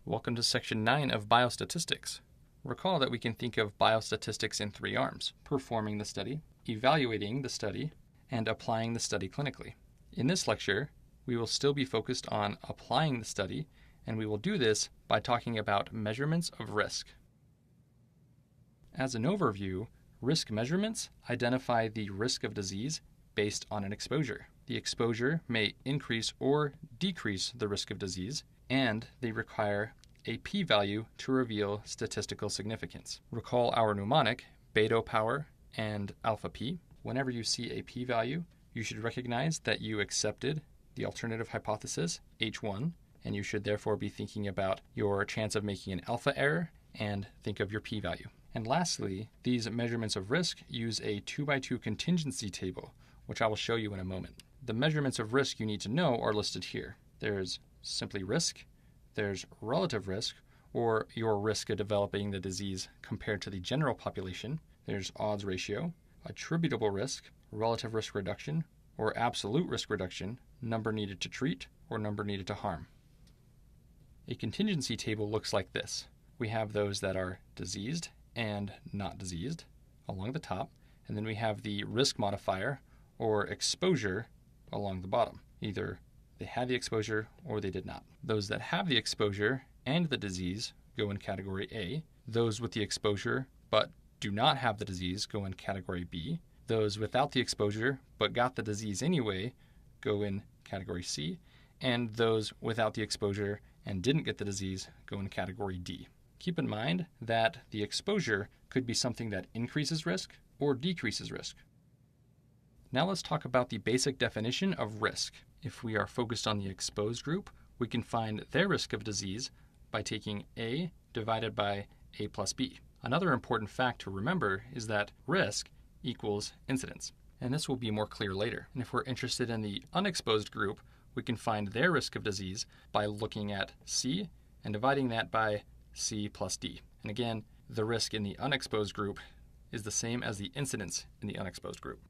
Welcome to Section 9 of Biostatistics. Recall that we can think of biostatistics in three arms: performing the study, evaluating the study, and applying the study clinically. In this lecture, we will still be focused on applying the study, and we will do this by talking about measurements of risk. As an overview, risk measurements identify the risk of disease based on an exposure. The exposure may increase or decrease the risk of disease, and they require a p-value to reveal statistical significance. Recall our mnemonic, beta power and alpha p. Whenever you see a p-value, you should recognize that you accepted the alternative hypothesis, H1, and you should therefore be thinking about your chance of making an alpha error and think of your p-value. And lastly, these measurements of risk use a 2x2 contingency table, which I will show you in a moment. The measurements of risk you need to know are listed here. There's simply risk, there's relative risk, or your risk of developing the disease compared to the general population. There's odds ratio, attributable risk, relative risk reduction, or absolute risk reduction, number needed to treat, or number needed to harm. A contingency table looks like this. We have those that are diseased and not diseased along the top, and then we have the risk modifier or exposure along the bottom. Either they had the exposure or they did not. Those that have the exposure and the disease go in category A. Those with the exposure but do not have the disease go in category B. Those without the exposure but got the disease anyway go in category C. And those without the exposure and didn't get the disease go in category D. Keep in mind that the exposure could be something that increases risk or decreases risk. Now let's talk about the basic definition of risk. If we are focused on the exposed group, we can find their risk of disease by taking A divided by A plus B. Another important fact to remember is that risk equals incidence, and this will be more clear later. And if we're interested in the unexposed group, we can find their risk of disease by looking at C and dividing that by C plus D. And again, the risk in the unexposed group is the same as the incidence in the unexposed group.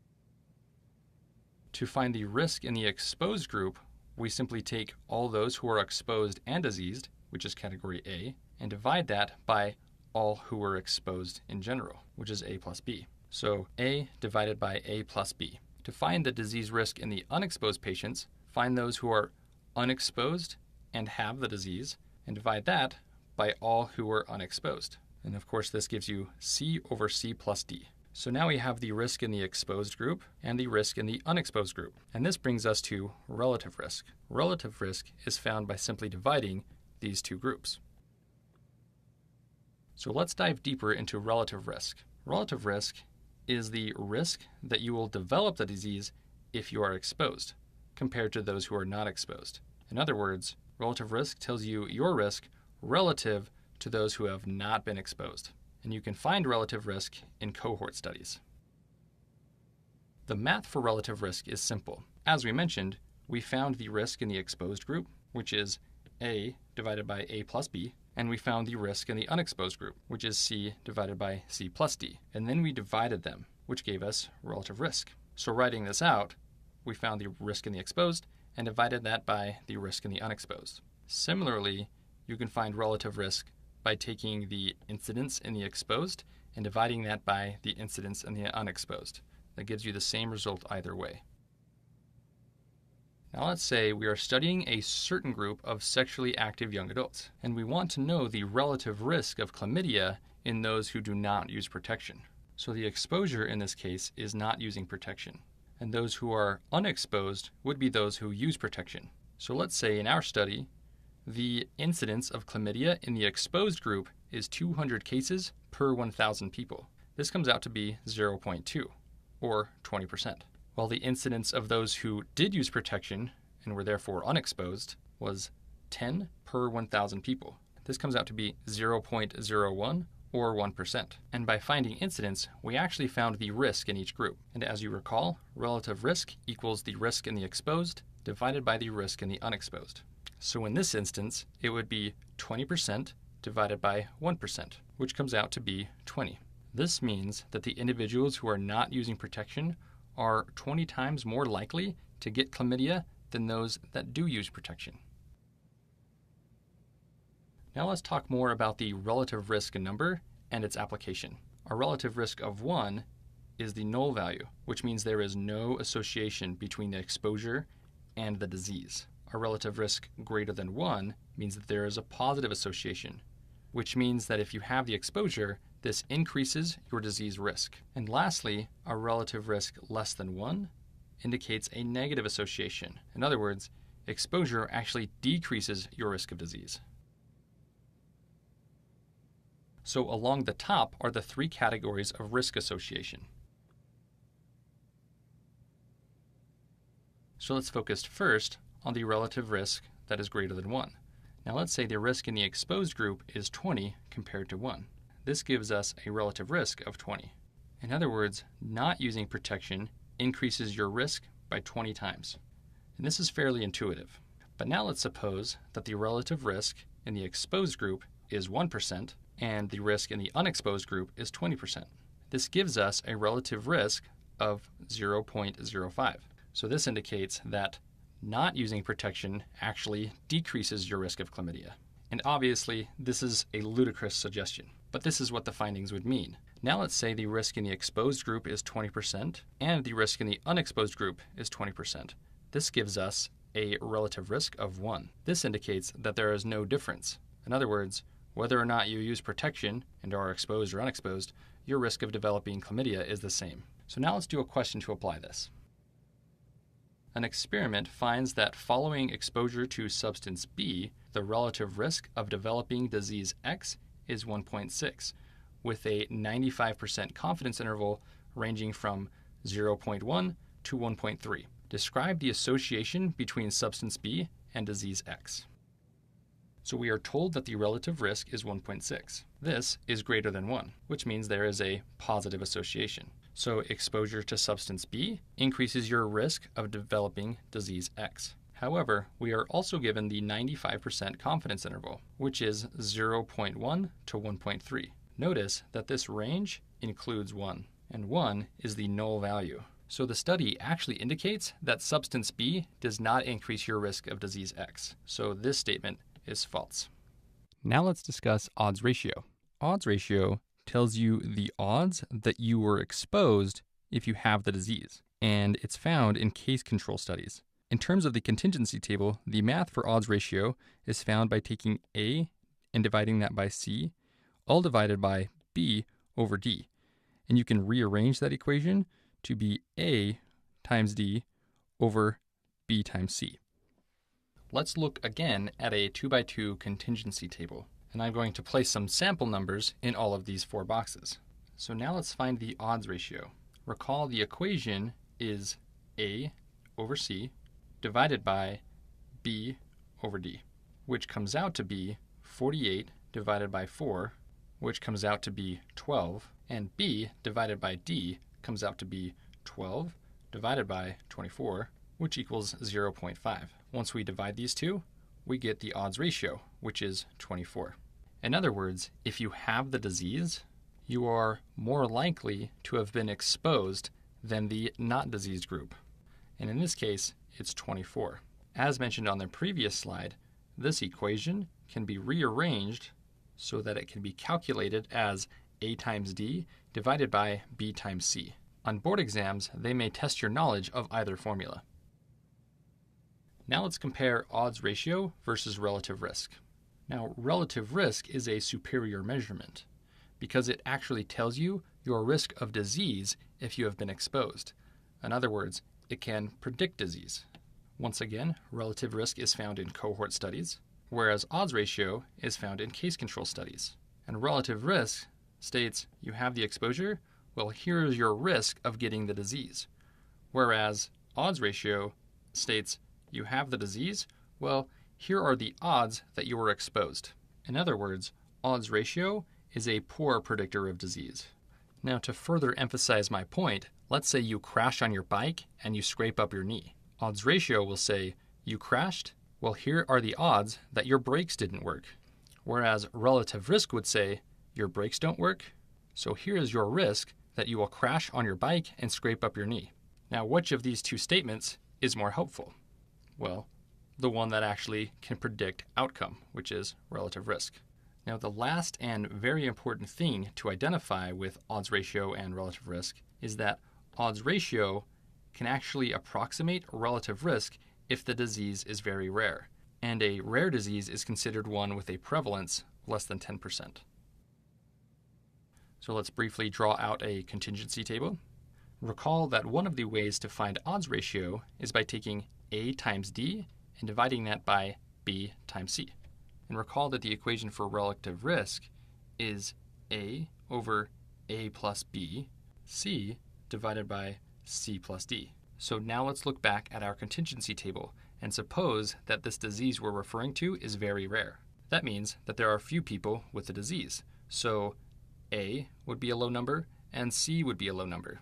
To find the risk in the exposed group, we simply take all those who are exposed and diseased, which is category A, and divide that by all who were exposed in general, which is A plus B. So A divided by A plus B. To find the disease risk in the unexposed patients, find those who are unexposed and have the disease, and divide that by all who were unexposed. And of course, this gives you C over C plus D. So now we have the risk in the exposed group and the risk in the unexposed group. And this brings us to relative risk. Relative risk is found by simply dividing these two groups. So let's dive deeper into relative risk. Relative risk is the risk that you will develop the disease if you are exposed, compared to those who are not exposed. In other words, relative risk tells you your risk relative to those who have not been exposed. And you can find relative risk in cohort studies. The math for relative risk is simple. As we mentioned, we found the risk in the exposed group, which is A divided by A plus B, and we found the risk in the unexposed group, which is C divided by C plus D. And then we divided them, which gave us relative risk. So writing this out, we found the risk in the exposed and divided that by the risk in the unexposed. Similarly, you can find relative risk by taking the incidence in the exposed and dividing that by the incidence in the unexposed. That gives you the same result either way. Now let's say we are studying a certain group of sexually active young adults, and we want to know the relative risk of chlamydia in those who do not use protection. So the exposure in this case is not using protection, and those who are unexposed would be those who use protection. So let's say in our study, the incidence of chlamydia in the exposed group is 200 cases per 1,000 people. This comes out to be 0.2, or 20%, while the incidence of those who did use protection and were therefore unexposed was 10 per 1,000 people. This comes out to be 0.01, or 1%. And by finding incidence, we actually found the risk in each group. And as you recall, relative risk equals the risk in the exposed divided by the risk in the unexposed. So in this instance, it would be 20% divided by 1%, which comes out to be 20. This means that the individuals who are not using protection are 20 times more likely to get chlamydia than those that do use protection. Now let's talk more about the relative risk number and its application. A relative risk of 1 is the null value, which means there is no association between the exposure and the disease. A relative risk greater than 1 means that there is a positive association, which means that if you have the exposure, this increases your disease risk. And lastly, a relative risk less than 1 indicates a negative association. In other words, exposure actually decreases your risk of disease. So along the top are the 3 categories of risk association. So let's focus first on the relative risk that is greater than 1. Now let's say the risk in the exposed group is 20 compared to 1. This gives us a relative risk of 20. In other words, not using protection increases your risk by 20 times. And this is fairly intuitive. But now let's suppose that the relative risk in the exposed group is 1% and the risk in the unexposed group is 20%. This gives us a relative risk of 0.05. So this indicates that not using protection actually decreases your risk of chlamydia. And obviously, this is a ludicrous suggestion, but this is what the findings would mean. Now let's say the risk in the exposed group is 20% and the risk in the unexposed group is 20%. This gives us a relative risk of 1. This indicates that there is no difference. In other words, whether or not you use protection and are exposed or unexposed, your risk of developing chlamydia is the same. So now let's do a question to apply this. An experiment finds that following exposure to substance B, the relative risk of developing disease X is 1.6, with a 95% confidence interval ranging from 0.1 to 1.3. Describe the association between substance B and disease X. So we are told that the relative risk is 1.6. This is greater than 1, which means there is a positive association. So exposure to substance B increases your risk of developing disease X. However, we are also given the 95% confidence interval, which is 0.1 to 1.3. Notice that this range includes 1, and 1 is the null value. So the study actually indicates that substance B does not increase your risk of disease X. So this statement is false. Now let's discuss odds ratio. Odds ratio tells you the odds that you were exposed if you have the disease, and it's found in case control studies. In terms of the contingency table, the math for odds ratio is found by taking A and dividing that by C, all divided by B over D. And you can rearrange that equation to be A times D over B times C. Let's look again at a 2x2 contingency table. And I'm going to place some sample numbers in all of these 4 boxes. So now let's find the odds ratio. Recall the equation is A over C divided by B over D, which comes out to be 48 divided by 4, which comes out to be 12, and B divided by D comes out to be 12 divided by 24, which equals 0.5. Once we divide these two, we get the odds ratio, which is 24. In other words, if you have the disease, you are more likely to have been exposed than the not diseased group. And in this case, it's 24. As mentioned on the previous slide, this equation can be rearranged so that it can be calculated as A times D divided by B times C. On board exams, they may test your knowledge of either formula. Now let's compare odds ratio versus relative risk. Now, relative risk is a superior measurement because it actually tells you your risk of disease if you have been exposed. In other words, it can predict disease. Once again, relative risk is found in cohort studies, whereas odds ratio is found in case control studies. And relative risk states you have the exposure, well, here is your risk of getting the disease. Whereas odds ratio states you have the disease, well, here are the odds that you were exposed. In other words, odds ratio is a poor predictor of disease. Now, to further emphasize my point, let's say you crash on your bike and you scrape up your knee. Odds ratio will say, you crashed? Well, here are the odds that your brakes didn't work. Whereas relative risk would say, your brakes don't work, so here is your risk that you will crash on your bike and scrape up your knee. Now, which of these two statements is more helpful? Well, the one that actually can predict outcome, which is relative risk. Now, the last and very important thing to identify with odds ratio and relative risk is that odds ratio can actually approximate relative risk if the disease is very rare, and a rare disease is considered one with a prevalence less than 10%. So let's briefly draw out a contingency table. Recall that one of the ways to find odds ratio is by taking A times D and dividing that by B times C. And recall that the equation for relative risk is A over A plus B, C divided by C plus D. So now let's look back at our contingency table and suppose that this disease we're referring to is very rare. That means that there are few people with the disease. So A would be a low number and C would be a low number.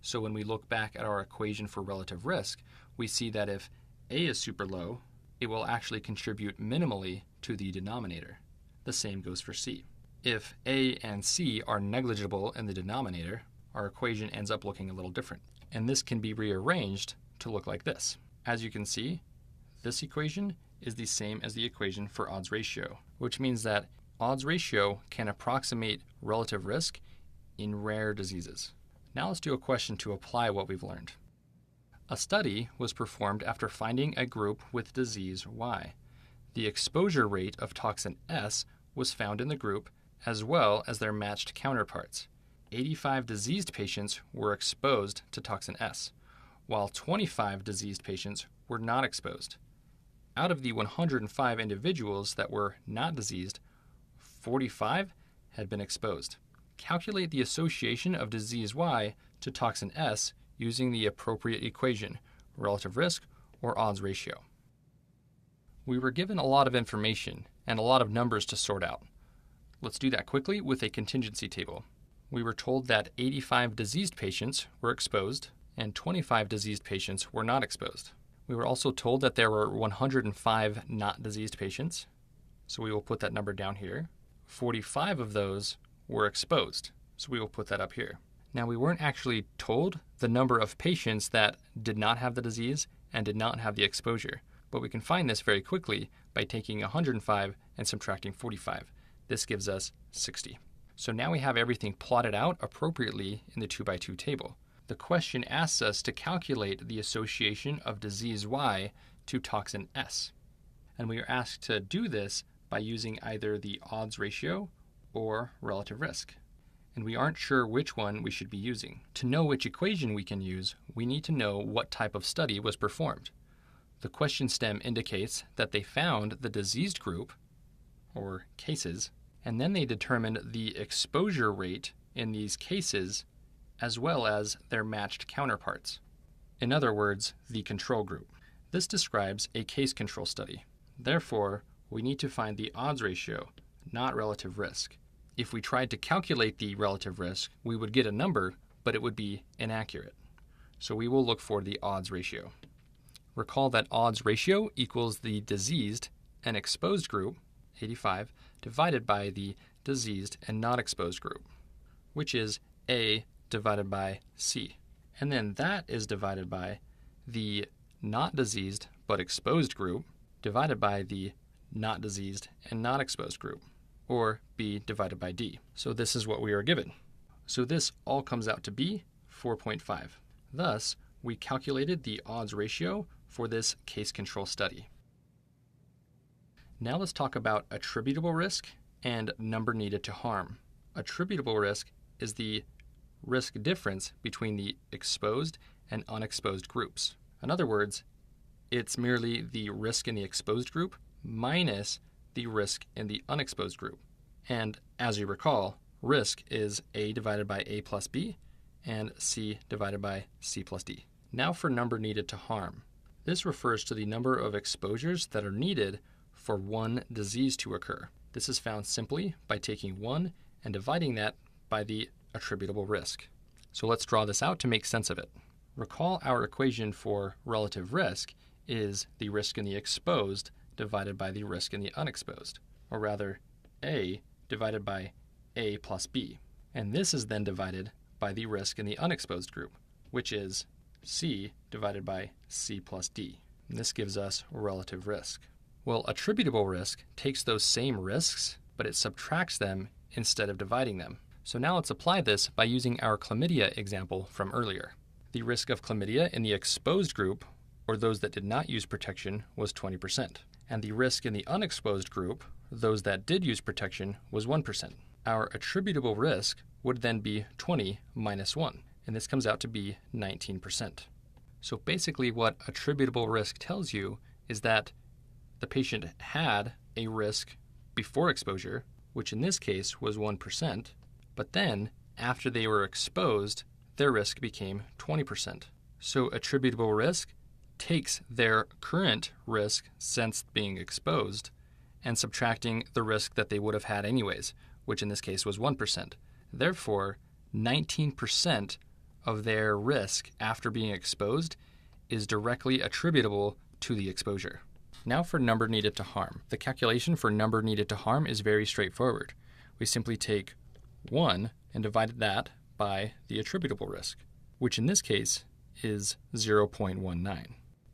So when we look back at our equation for relative risk, we see that if A is super low, it will actually contribute minimally to the denominator. The same goes for C. If A and C are negligible in the denominator, our equation ends up looking a little different. And this can be rearranged to look like this. As you can see, this equation is the same as the equation for odds ratio, which means that odds ratio can approximate relative risk in rare diseases. Now let's do a question to apply what we've learned. A study was performed after finding a group with disease Y. The exposure rate of toxin S was found in the group as well as their matched counterparts. 85 diseased patients were exposed to toxin S, while 25 diseased patients were not exposed. Out of the 105 individuals that were not diseased, 45 had been exposed. Calculate the association of disease Y to toxin S using the appropriate equation, relative risk or odds ratio. We were given a lot of information and a lot of numbers to sort out. Let's do that quickly with a contingency table. We were told that 85 diseased patients were exposed and 25 diseased patients were not exposed. We were also told that there were 105 not diseased patients, so we will put that number down here. 45 of those were exposed, so we will put that up here. Now, we weren't actually told the number of patients that did not have the disease and did not have the exposure, but we can find this very quickly by taking 105 and subtracting 45. This gives us 60. So now we have everything plotted out appropriately in the 2x2 table. The question asks us to calculate the association of disease Y to toxin S. And we are asked to do this by using either the odds ratio or relative risk. And we aren't sure which one we should be using. To know which equation we can use, we need to know what type of study was performed. The question stem indicates that they found the diseased group, or cases, and then they determined the exposure rate in these cases as well as their matched counterparts. In other words, the control group. This describes a case control study. Therefore, we need to find the odds ratio, not relative risk. If we tried to calculate the relative risk, we would get a number, but it would be inaccurate. So we will look for the odds ratio. Recall that odds ratio equals the diseased and exposed group, 85, divided by the diseased and not exposed group, which is A divided by C. And then that is divided by the not diseased but exposed group divided by the not diseased and not exposed group, or B divided by D. So this is what we are given. So this all comes out to be 4.5. Thus, we calculated the odds ratio for this case control study. Now let's talk about attributable risk and number needed to harm. Attributable risk is the risk difference between the exposed and unexposed groups. In other words, it's merely the risk in the exposed group minus the risk in the unexposed group. And as you recall, risk is A divided by A plus B and C divided by C plus D. Now for number needed to harm. This refers to the number of exposures that are needed for one disease to occur. This is found simply by taking 1 and dividing that by the attributable risk. So let's draw this out to make sense of it. Recall our equation for relative risk is the risk in the exposed divided by the risk in the unexposed, or rather A divided by A plus B. And this is then divided by the risk in the unexposed group, which is C divided by C plus D. And this gives us relative risk. Well, attributable risk takes those same risks, but it subtracts them instead of dividing them. So now let's apply this by using our chlamydia example from earlier. The risk of chlamydia in the exposed group, or those that did not use protection, was 20%. And the risk in the unexposed group, those that did use protection, was 1%. Our attributable risk would then be 20 minus 1, and this comes out to be 19%. So basically what attributable risk tells you is that the patient had a risk before exposure, which in this case was 1%, but then after they were exposed, their risk became 20%. So attributable risk takes their current risk since being exposed and subtracting the risk that they would have had anyways, which in this case was 1%. Therefore, 19% of their risk after being exposed is directly attributable to the exposure. Now for number needed to harm. The calculation for number needed to harm is very straightforward. We simply take 1 and divide that by the attributable risk, which in this case is 0.19.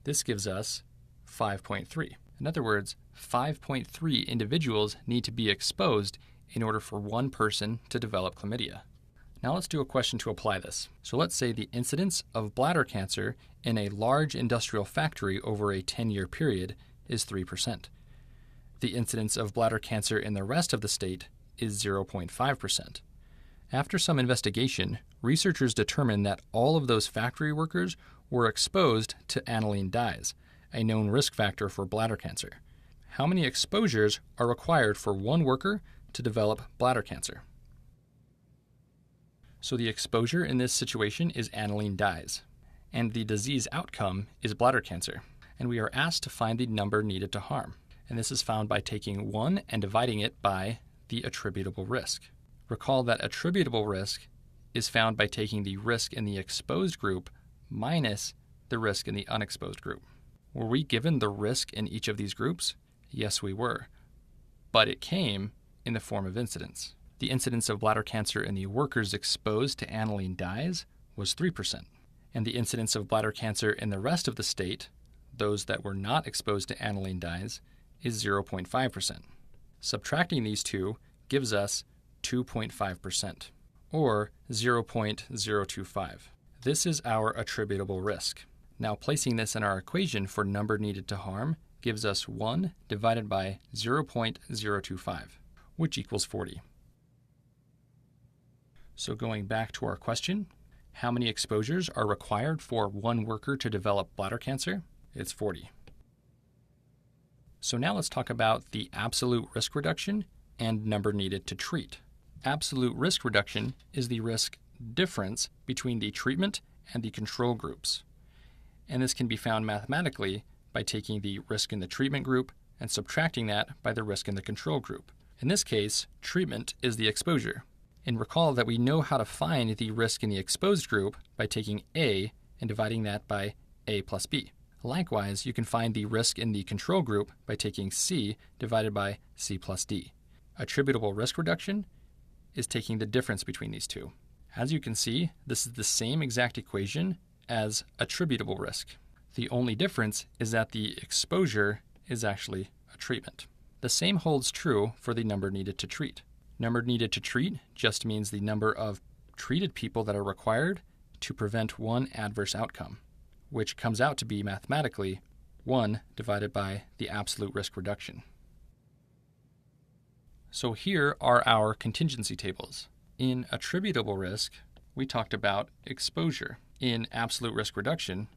This gives us 5.3. In other words, 5.3 individuals need to be exposed in order for one person to develop chlamydia. Now let's do a question to apply this. So let's say the incidence of bladder cancer in a large industrial factory over a 10-year period is 3%. The incidence of bladder cancer in the rest of the state is 0.5%. After some investigation, researchers determined that all of those factory workers were exposed to aniline dyes, a known risk factor for bladder cancer. How many exposures are required for one worker to develop bladder cancer? So the exposure in this situation is aniline dyes, and the disease outcome is bladder cancer, and we are asked to find the number needed to harm. And this is found by taking 1 and dividing it by the attributable risk. Recall that attributable risk is found by taking the risk in the exposed group minus the risk in the unexposed group. Were we given the risk in each of these groups? Yes, we were, but it came in the form of incidence. The incidence of bladder cancer in the workers exposed to aniline dyes was 3%, and the incidence of bladder cancer in the rest of the state, those that were not exposed to aniline dyes, is 0.5%. Subtracting these two gives us 2.5%, or 0.025. This is our attributable risk. Now placing this in our equation for number needed to harm gives us 1 divided by 0.025, which equals 40. So going back to our question, how many exposures are required for one worker to develop bladder cancer? It's 40. So now let's talk about the absolute risk reduction and number needed to treat. Absolute risk reduction is the risk difference between the treatment and the control groups. And this can be found mathematically by taking the risk in the treatment group and subtracting that by the risk in the control group. In this case, treatment is the exposure. And recall that we know how to find the risk in the exposed group by taking A and dividing that by A plus B. Likewise, you can find the risk in the control group by taking C divided by C plus D. Attributable risk reduction is taking the difference between these two. As you can see, this is the same exact equation as attributable risk. The only difference is that the exposure is actually a treatment. The same holds true for the number needed to treat. Number needed to treat just means the number of treated people that are required to prevent one adverse outcome, which comes out to be mathematically 1 divided by the absolute risk reduction. So here are our contingency tables. In attributable risk, we talked about exposure. In absolute risk reduction,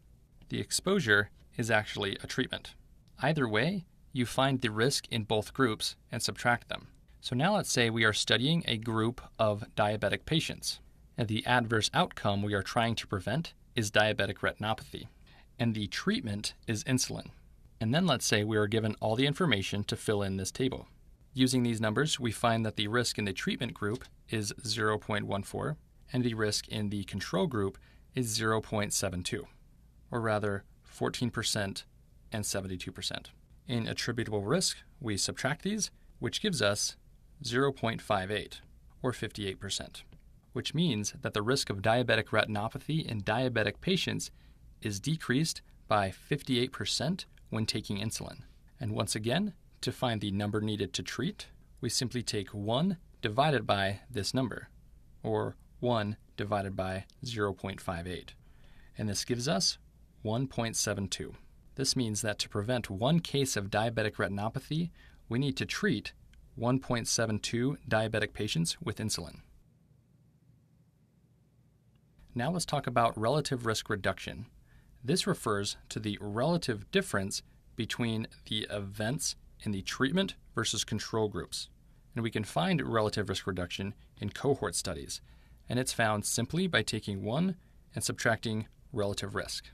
the exposure is actually a treatment. Either way, you find the risk in both groups and subtract them. So now let's say we are studying a group of diabetic patients, and the adverse outcome we are trying to prevent is diabetic retinopathy, and the treatment is insulin. And then let's say we are given all the information to fill in this table. Using these numbers, we find that the risk in the treatment group is 0.14, and the risk in the control group is 0.72, or rather 14% and 72%. In attributable risk, we subtract these, which gives us 0.58, or 58%, which means that the risk of diabetic retinopathy in diabetic patients is decreased by 58% when taking insulin. And once again, to find the number needed to treat, we simply take 1 divided by this number, or 1 divided by 0.58. And this gives us 1.72. This means that to prevent 1 case of diabetic retinopathy, we need to treat 1.72 diabetic patients with insulin. Now let's talk about relative risk reduction. This refers to the relative difference between the events in the treatment versus control groups. And we can find relative risk reduction in cohort studies, and it's found simply by taking 1 and subtracting relative risk.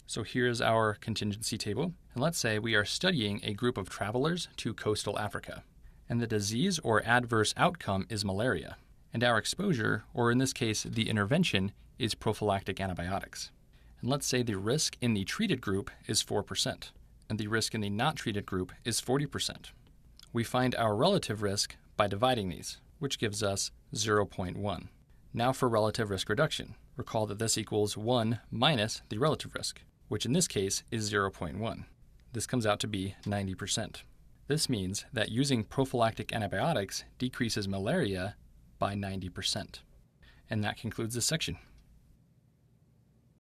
So here's our contingency table, and let's say we are studying a group of travelers to coastal Africa, and the disease or adverse outcome is malaria, and our exposure, or in this case the intervention, is prophylactic antibiotics. And let's say the risk in the treated group is 4%, and the risk in the not treated group is 40%. We find our relative risk by dividing these, which gives us 0.1. Now for relative risk reduction. Recall that this equals 1 minus the relative risk, which in this case is 0.1. This comes out to be 90%. This means that using prophylactic antibiotics decreases malaria by 90%. And that concludes this section.